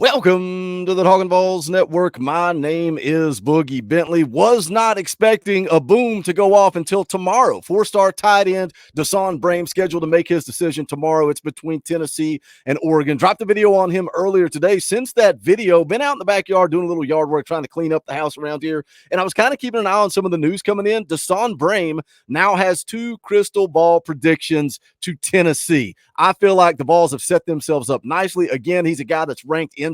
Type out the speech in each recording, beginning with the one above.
Welcome to the Talkin VAWLS Network. My name is Boogie Bentley. Was not expecting a boom to go off until tomorrow. Four-star tight end De'Son Brame scheduled to make his decision tomorrow. It's between Tennessee and Oregon. Dropped a video on him earlier today. Since that video, been out in the backyard doing a little yard work, trying to clean up the house around here. And I was kind of keeping an eye on some of the news coming in. De'Son Brame now has two crystal ball predictions to Tennessee. I feel like the Vols have set themselves up nicely. Again, he's a guy that's ranked inside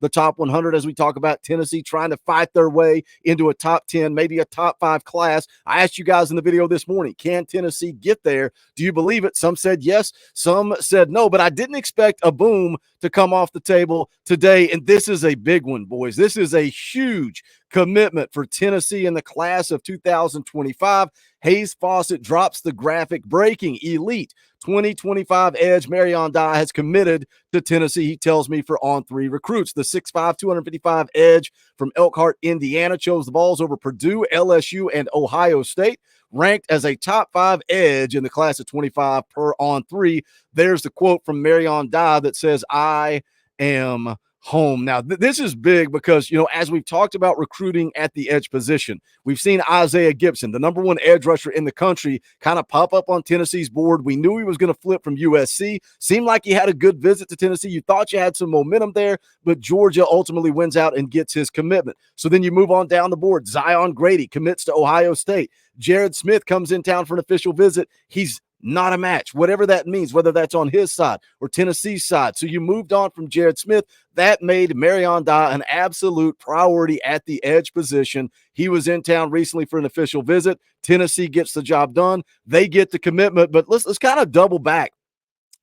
the top 100 as we talk about Tennessee trying to fight their way into a top 10, maybe a top 5 class. I asked you guys in the video this morning, can Tennessee get there? Do you believe it? Some said yes, some said no, but I didn't expect a boom to come off the table today, and this is a big one, boys. This is a huge commitment for Tennessee in the class of 2025. Hayes Fawcett drops the graphic breaking elite 2025 edge. Mariyon Dye has committed to Tennessee, he tells me, for on-3 recruits. The 6'5", 255 edge from Elkhart, Indiana, chose the Vols over Purdue, LSU, and Ohio State. Ranked as a top 5 edge in the class of 25 per on-3. There's the quote from Mariyon Dye that says, "I am home." Now, this is big because, as we've talked about recruiting at the edge position, we've seen Isaiah Gibson, the number 1 edge rusher in the country, kind of pop up on Tennessee's board. We knew he was going to flip from USC. Seemed like he had a good visit to Tennessee. You thought you had some momentum there, but Georgia ultimately wins out and gets his commitment. So then you move on down the board. Zion Grady commits to Ohio State. Jared Smith comes in town for an official visit. He's not a match, whatever that means, whether that's on his side or Tennessee's side. So you moved on from Jared Smith. That made Mariyon Dye an absolute priority at the edge position. He was in town recently for an official visit. Tennessee gets the job done. They get the commitment, but let's kind of double back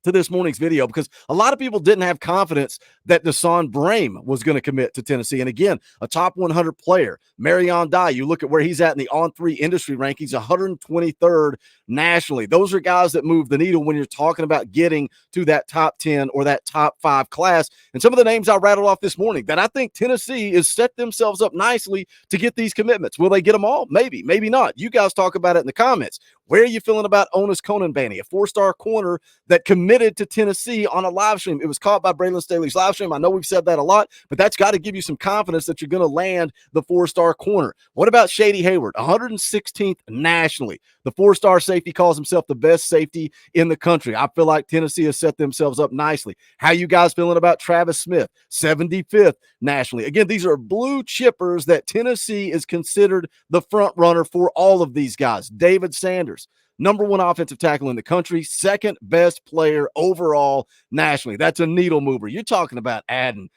to this morning's video because a lot of people didn't have confidence that De'Son Brame was going to commit to Tennessee. And again, a top 100 player, Mariyon Dye, you look at where he's at in the on-3 industry rankings, 123rd nationally. Those are guys that move the needle when you're talking about getting to that top 10 or that top 5 class. And some of the names I rattled off this morning that I think Tennessee has set themselves up nicely to get these commitments. Will they get them all? Maybe, maybe not. You guys talk about it in the comments. Where are you feeling about Onis Conanbanny, a 4-star corner that committed to Tennessee on a live stream? It was caught by Braylon Staley's live stream. I know we've said that a lot, but that's got to give you some confidence that you're going to land the 4-star corner. What about Shady Hayward, 116th nationally? The 4-star safety calls himself the best safety in the country. I feel like Tennessee has set themselves up nicely. How you guys feeling about Travis Smith, 75th nationally? Again, these are blue chippers that Tennessee is considered the front runner for all of these guys. David Sanders, number 1 offensive tackle in the country, 2nd best player overall nationally. That's a needle mover. You're talking about adding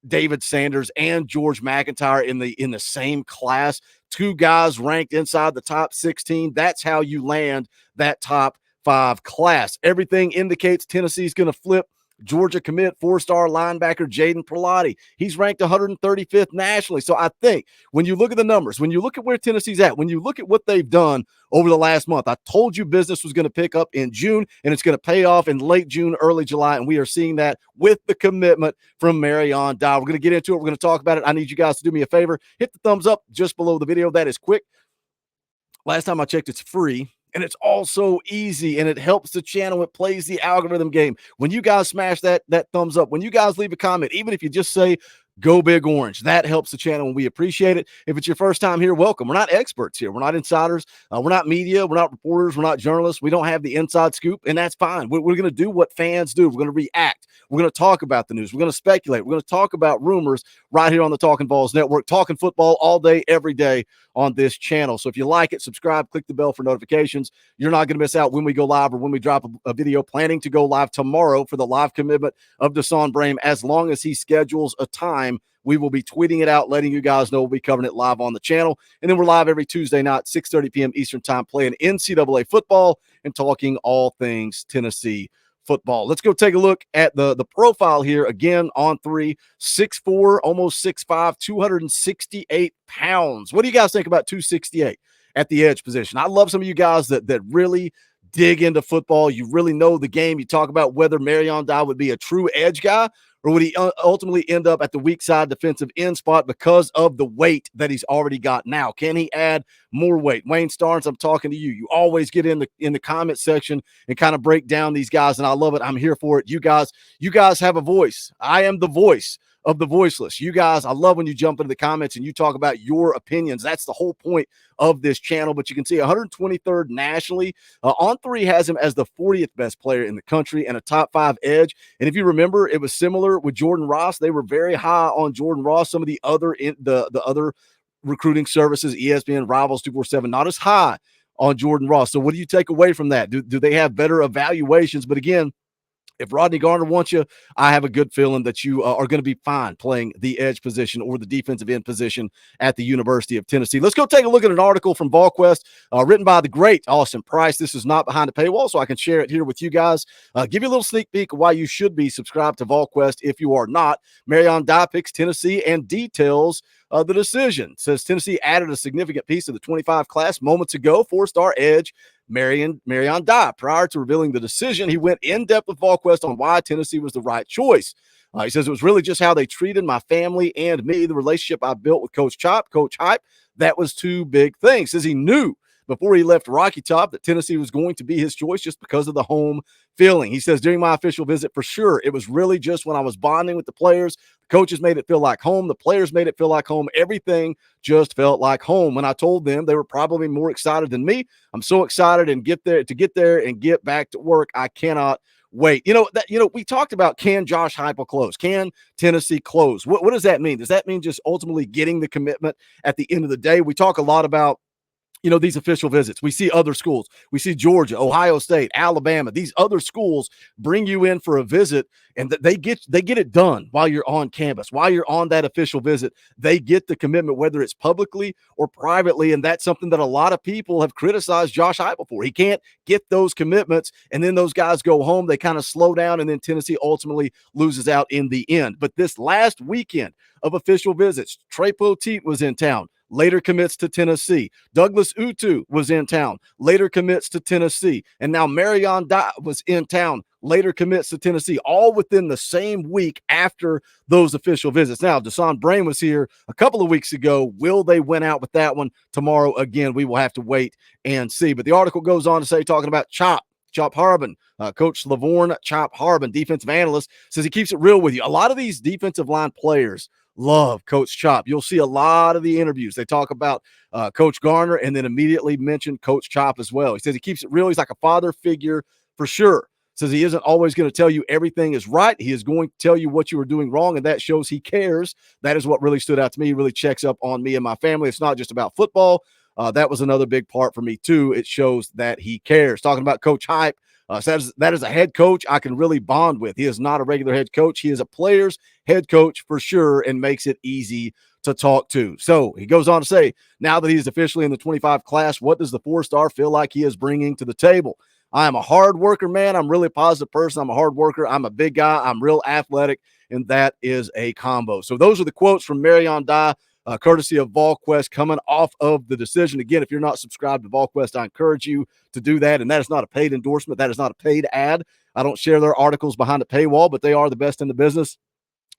David Sanders and George McIntyre in the same class. 2 guys ranked inside the top 16. That's how you land that top 5 class. Everything indicates Tennessee's going to flip Georgia commit 4-star linebacker Jaden Perlotti. He's ranked 135th nationally. So I think when you look at the numbers, when you look at where Tennessee's at, when you look at what they've done over the last month, I told you business was going to pick up in June, and it's going to pay off in late June, early July, and we are seeing that with the commitment from Mariyon Dye. We're going to get into it. We're going to talk about it. I need you guys to do me a favor. Hit the thumbs up just below the video. That is quick. Last time I checked, it's free. And it's also easy, and it helps the channel. It plays the algorithm game. When you guys smash that thumbs up, when you guys leave a comment, even if you just say, "Go Big Orange," that helps the channel, and we appreciate it. If it's your first time here, welcome. We're not experts here. We're not insiders. We're not media. We're not reporters. We're not journalists. We don't have the inside scoop, and that's fine. We're going to do what fans do. We're going to react. We're going to talk about the news. We're going to speculate. We're going to talk about rumors right here on the Talkin VAWLS Network, talking football all day, every day on this channel. So if you like it, subscribe, click the bell for notifications. You're not going to miss out when we go live or when we drop a video. Planning to go live tomorrow for the live commitment of De'Son Brame. As long as he schedules a time, we will be tweeting it out, letting you guys know we'll be covering it live on the channel. And then we're live every Tuesday night, 6:30 p.m. Eastern time, playing NCAA football and talking all things Tennessee football. Let's go take a look at the profile here. Again, on 3, 6'4", almost 6'5", 268 pounds. What do you guys think about 268 at the edge position? I love some of you guys that really dig into football. You really know the game. You talk about whether Mariyon Dye would be a true edge guy, or would he ultimately end up at the weak side defensive end spot because of the weight that he's already got now? Can he add more weight? Wayne Starnes, I'm talking to you. You always get in the comment section and kind of break down these guys, and I love it. I'm here for it. You guys have a voice. I am the voice of the voiceless. You guys, I love when you jump into the comments and you talk about your opinions. That's the whole point of this channel. But you can see 123rd nationally. On3 has him as the 40th best player in the country and a top 5 edge. And if you remember, it was similar with Jordan Ross. They were very high on Jordan Ross. Some of the other the other recruiting services, ESPN, Rivals, 247, not as high on Jordan Ross. So what do you take away from that? Do they have better evaluations? But again, if Rodney Garner wants you, I have a good feeling that you are going to be fine playing the edge position or the defensive end position at the University of Tennessee. Let's go take a look at an article from VolQuest written by the great Austin Price. This is not behind the paywall, so I can share it here with you guys. Give you a little sneak peek of why you should be subscribed to VolQuest if you are not. Mariyon Dye picks Tennessee and details the decision. Says Tennessee added a significant piece of the 25 class moments ago, 4-star edge Mariyon Dye. Prior to revealing the decision, he went in depth with VolQuest on why Tennessee was the right choice. He says it was really just how they treated my family and me, the relationship I built with Coach Hype. That was 2 big things. Says he knew before he left Rocky Top that Tennessee was going to be his choice just because of the home feeling. He says during my official visit, for sure, it was really just when I was bonding with the players. The coaches made it feel like home. The players made it feel like home. Everything just felt like home. When I told them, they were probably more excited than me. I'm so excited and get there and get back to work. I cannot wait. We talked about, can Josh Heupel close? Can Tennessee close? What does that mean? Does that mean just ultimately getting the commitment at the end of the day? We talk a lot about these official visits. We see other schools. We see Georgia, Ohio State, Alabama. These other schools bring you in for a visit, and they get it done while you're on campus, while you're on that official visit. They get the commitment, whether it's publicly or privately, and that's something that a lot of people have criticized Josh Heupel for. He can't get those commitments, and then those guys go home. They kind of slow down, and then Tennessee ultimately loses out in the end. But this last weekend of official visits, Trey Poteet was in town. Later commits to Tennessee. Douglas Utu was in town, later commits to Tennessee. And now Mariyon Dye was in town, later commits to Tennessee, all within the same week after those official visits. Now, Deson Brain was here a couple of weeks ago. Will they win out with that one tomorrow? Again, we will have to wait and see. But the article goes on to say, talking about Chop Harbin, Coach Lavorne Chop Harbin, defensive analyst, says he keeps it real with you. A lot of these defensive line players love Coach Chop. You'll see a lot of the interviews. They talk about Coach Garner and then immediately mention Coach Chop as well. He says he keeps it real. He's like a father figure for sure. Says he isn't always going to tell you everything is right. He is going to tell you what you are doing wrong, and that shows he cares. That is what really stood out to me. He really checks up on me and my family. It's not just about football. That was another big part for me too. It shows that he cares. Talking about Coach Hype, that is a head coach I can really bond with. He is not a regular head coach. He is a player's head coach for sure, and makes it easy to talk to. So he goes on to say, now that he's officially in the 25 class, what does the 4-star feel like he is bringing to the table? I am a hard worker, man. I'm really a positive person. I'm a hard worker. I'm a big guy. I'm real athletic, and that is a combo. So those are the quotes from Mariyon Dye, courtesy of VolQuest, coming off of the decision. Again, if you're not subscribed to VolQuest, I encourage you to do that. And that is not a paid endorsement. That is not a paid ad. I don't share their articles behind a paywall, but they are the best in the business.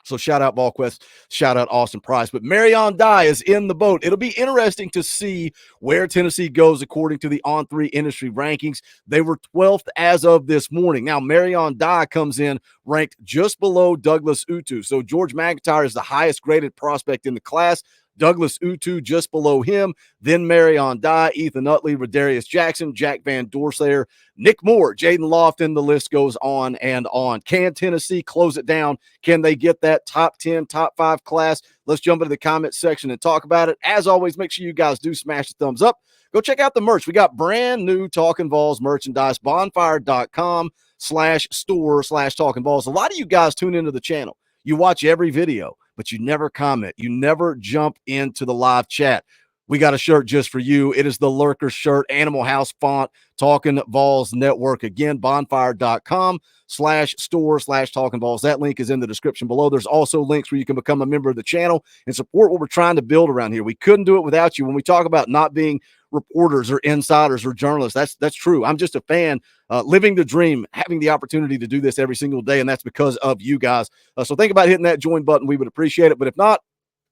So shout out VolQuest, shout out Austin Price. But Mariyon Dye is in the boat. It'll be interesting to see where Tennessee goes according to the On3 industry rankings. They were 12th as of this morning. Now, Mariyon Dye comes in ranked just below Douglas Utu. So George McIntyre is the highest graded prospect in the class. Douglas Utu just below him, then Mariyon Dye, Ethan Utley, Rodarius Jackson, Jack Van Dorselaer, Nick Moore, Jaden Lofton. The list goes on and on. Can Tennessee close it down? Can they get that top 10, top 5 class? Let's jump into the comment section and talk about it. As always, make sure you guys do smash the thumbs up. Go check out the merch. We got brand new Talkin VAWLS merchandise, bonfire.com/store/Talkin VAWLS. A lot of you guys tune into the channel. You watch every video, but you never comment. You never jump into the live chat. We got a shirt just for you. It is the Lurker shirt, Animal House font, Talkin VAWLS Network. Again, bonfire.com/store/Talkin VAWLS. That link is in the description below. There's also links where you can become a member of the channel and support what we're trying to build around here. We couldn't do it without you. When we talk about not being reporters or insiders or journalists, that's true. I'm just a fan, living the dream, having the opportunity to do this every single day, and that's because of you guys. So think about hitting that join button. We would appreciate it. But if not,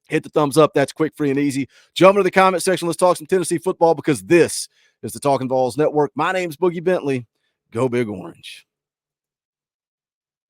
hit the thumbs up. That's quick, free, and easy. Jump into the comment section. Let's talk some Tennessee football, because this is the Talkin VAWLS Network. My name's Boogie Bentley. Go Big Orange.